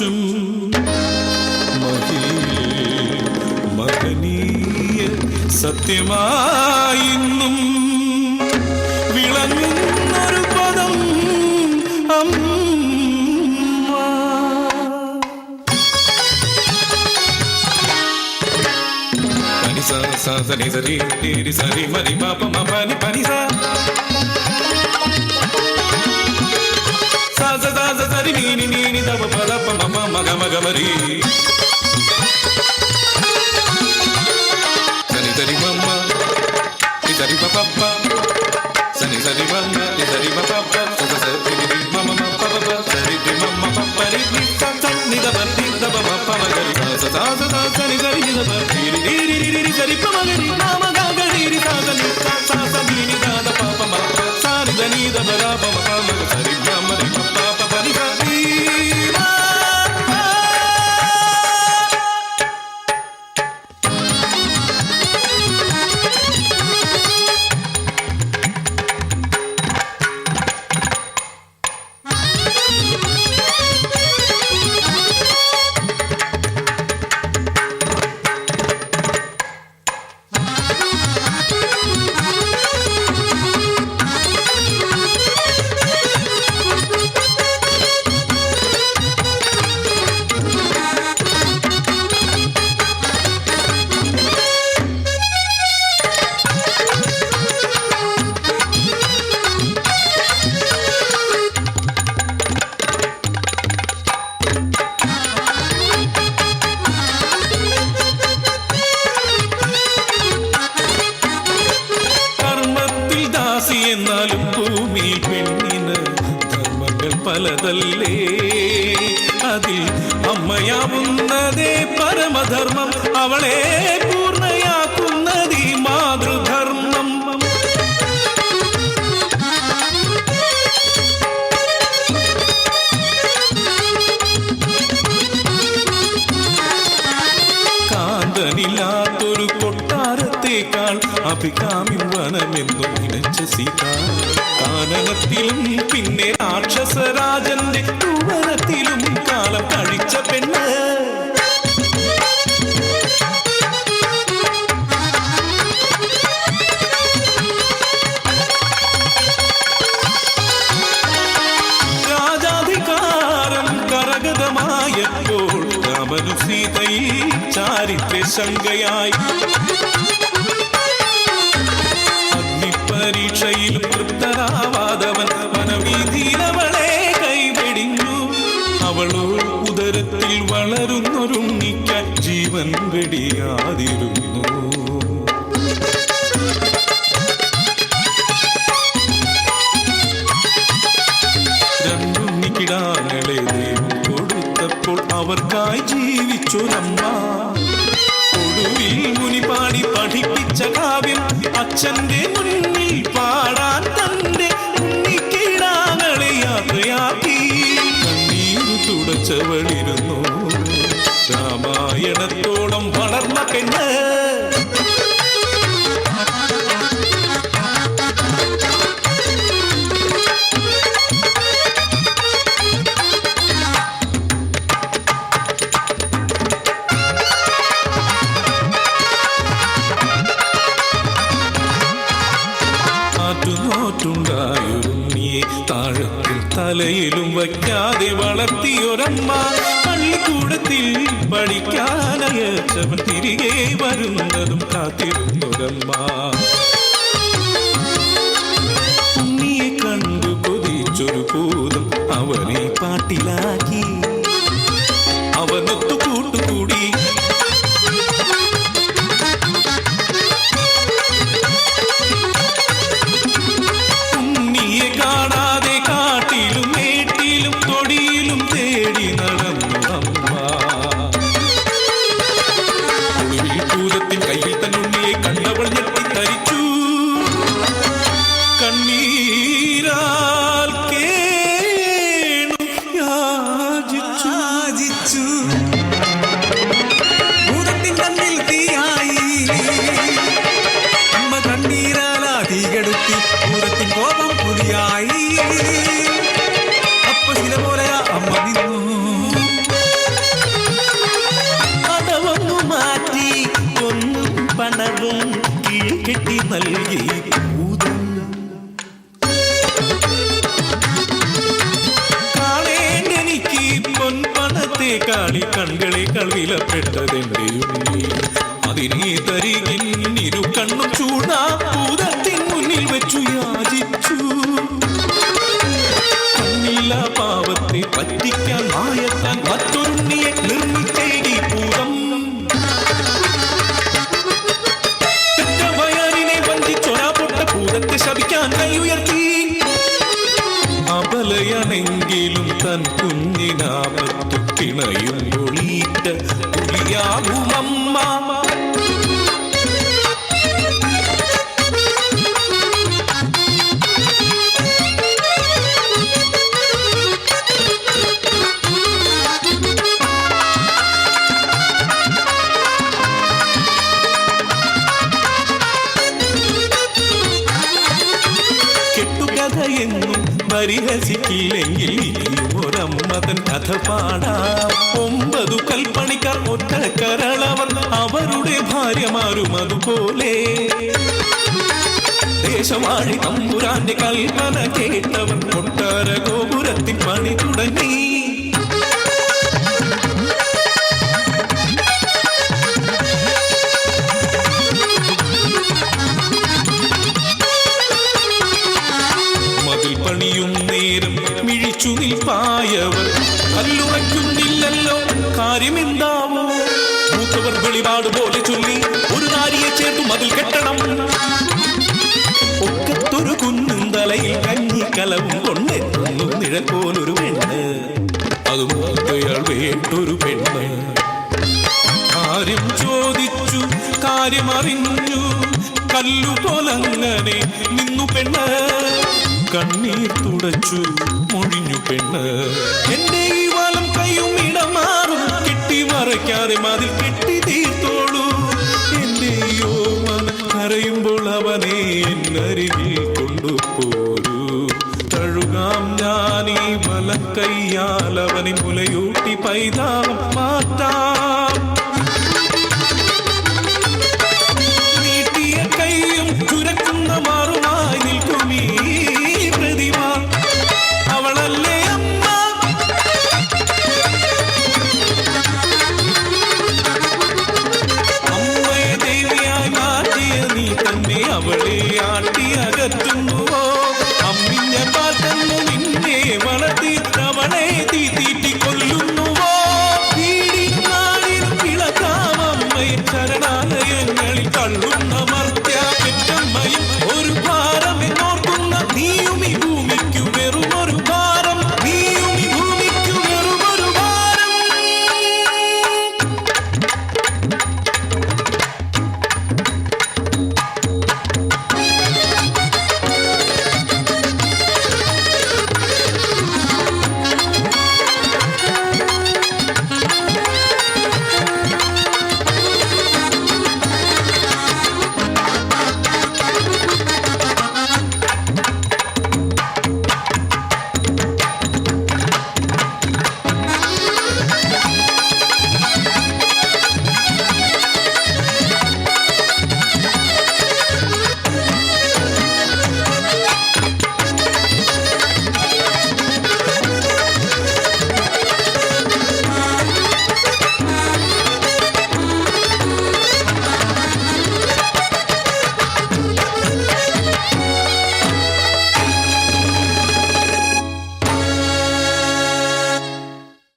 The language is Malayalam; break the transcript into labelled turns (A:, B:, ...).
A: കുറിച്ചും മഹനീയ സത്യമായിന്നും വിളങ്ങുന്നൊരു പദം സരി സരി സരി മരി പാപ മപനി പനി സരി നീനി നീനി തവ പദ പമ മഗ മഗ മരി സരി സരി മമ്മ സരി പപ്പ സരി സരി മമ്മ സരി പപ്പ സരി മമ്മ പപ്പ സരി മമ്മ പപ്പ രി സനി ദ പതി ദ പപ്പ മഗരി സരി സരി ദ പതി രി രി രി സരി പ മഗരി നാമ ഗ രി രി സനി സനി നി ദ പപ്പ മപ്പ സരി ധനി ദ ബ പ മ സരി മമ്മ രി പപ്പ പനി സരി എന്നാലും ഭൂമിയിൽ പെണ്ണിന് ധർമ്മങ്ങൾ പലതല്ലേ അതിൽ അമ്മയാവുന്നതേ പരമധർമ്മം അവളെ പൂർണ്ണയാക്കുന്നതീ മാതൃധർമ്മം കാന്തനില്ലാത്തൊരു കൊട്ടാരത്തേക്കാൾ അഭികാമ്യം വനമെന്നും നിനച്ച സീത കാനനത്തിലും പിന്നെ രാക്ഷസരാജന്റെ കുവനത്തിലും കാലം കഴിച്ച പെണ്ണ് രാജാധികാരം കരഗതമായപ്പോൾ രാമനു സീതയിൽ ചാരിത്ര്യ ശങ്കയായി പരീക്ഷയിലും തൃപ്തരാവാതവൻ വനവീതിയിലവളെ കൈവെടിഞ്ഞു അവളോ ഉദരത്തിൽ വളരുന്നൊരുണ്ണിക്കാൻ ജീവൻ വെടിയാതിരുന്നു രണ്ടുണ്ണിക്കിടാങ്ങളെ ദൈവം കൊടുത്തപ്പോൾ അവർക്കായി ജീവിച്ചൊരമ്മ ഒടുവിൽ മുനി പാടി പഠിപ്പിച്ച കാവ്യം അച്ഛന്റെ മുന്നിൽ പാടാൻ തന്റെ ഉണ്ണിക്കിടാങ്ങളെ യാത്രയാക്കി കണ്ണീരു തുടച്ചവളിരുന്നു രാമായണത്തോളം വളർന്ന പെണ്ണ് ുണ്ടായൊരുണ്ണിയെ താഴത്തിൽ തലയിലും വയ്ക്കാതെ വളർത്തിയൊരമ്മ പള്ളിക്കൂടത്തിൽ പഠിക്കാനയച്ചവൻ തിരികെ വരുന്നതും കാത്തിരുന്നൊരമ്മ ഉണ്ണിയെ കണ്ടു കൊതിച്ചൊരു ഭൂതം അവനെ പാട്ടിലാക്കി അവനൊത്തു കൂട്ടുകൂടി കാണാതെ കാട്ടിലും മേട്ടിലും തൊടിയിലും തേടി നടന്നു അമ്മ ഒടുവിൽ പൂരത്തിൻ കയ്യിൽ തന്നുണ്ണിയെ കണ്ടവൾ ഞെട്ടി തരിച്ചു കണ്ണീരാൽ കേണു യാചിച്ചു പൂരത്തിൻ തന്നിൽ തീയായി അമ്മ കണ്ണീരാലാ തീകെടുത്തി പൂരത്തിൻ കോപം പുതിയായി അപ്പ ചില പോലെയാ അമ്മ നിന്നു അകത്തെ കാളി കൺകളേക്കാൾ വിലപ്പെട്ടതെന്റെ ഉണ്ണി. അതിനെ തരികിന്നിരു കണ്ണും ചൂടാ ഭൂതത്തിൻ മുന്നിൽ വെച്ചു യാചിച്ചു. കണ്ണില്ല പാവത്തെ പറ്റിക്കാൻ മായത്താൻ മറ്റൊരുണ്ണിയെ നിർമ്മിച്ചേടി ഭൂതം. വയറിനെ വഞ്ചിച്ചൊരാ പൊട്ട ഭൂതത്തെ ശപിക്കാൻ കൈയുയർത്തി. അബലയണെങ്കിലും തൻ കുഞ്ഞിനാപത്തു കിണയുമ്പൊളീറ്റ പുലിയാകുമമ്മ. കെട്ടുകഥയെന്നും പരിഹസിക്കില്ലെങ്കിൽ ഇനിയും ഒരമ്മതൻ കഥ പാടാം. 9 കൽപ്പണിക്കാർ ഒറ്റ കരളവർ, അവരുടെ ഭാര്യമാരും അതുപോലെ. ദേശവാഴി തമ്പുരാന്റെ കൽപ്പന കേട്ടവൻ കൊട്ടാര ഗോപുരത്തിൽ പണി തുടങ്ങി. പണിയും നേരം മിഴിച്ചു നിൽപ്പായവർ കല്ലുറയ്ക്കുന്നില്ലല്ലോ, കാര്യമെന്താവോ? മൂത്തവർ വെളിപാട് പോലെ ചൊല്ലി ഒരു നാരിയെ ചേർത്തു മതിൽ കെട്ടണം. ഒക്കത്തൊരു കുഞ്ഞും തലയിൽ കഞ്ഞിക്കലവും കൊണ്ടെത്തുന്നു നിഴൽ പോലൊരു പെണ്ണ്. അത് മൂത്തയാൾ വേട്ടൊരു പെണ്ണ്. കാര്യം ചോദിച്ചു കാര്യമറിഞ്ഞു, കല്ലുപോലങ്ങനെ നിന്നു പെണ്ണ്. കണ്ണീർ തുടച്ചു മൊഴിഞ്ഞു പെണ്ണ്. എന്റെ ഈ വലം കൈയും ഇടമാറും, കെട്ടി മറയ്ക്കാതെ മതിൽ കെട്ടി തീർത്തോളൂ. എന്റെ യോമനം കരയുമ്പോൾ അവനെ എന്നരികിൽ കൊണ്ടുപോരൂ. തഴുകാം ഞാനീ വലം കൈയാൽ അവനെ മുലയൂട്ടി പൈതാം മാറ്റാം.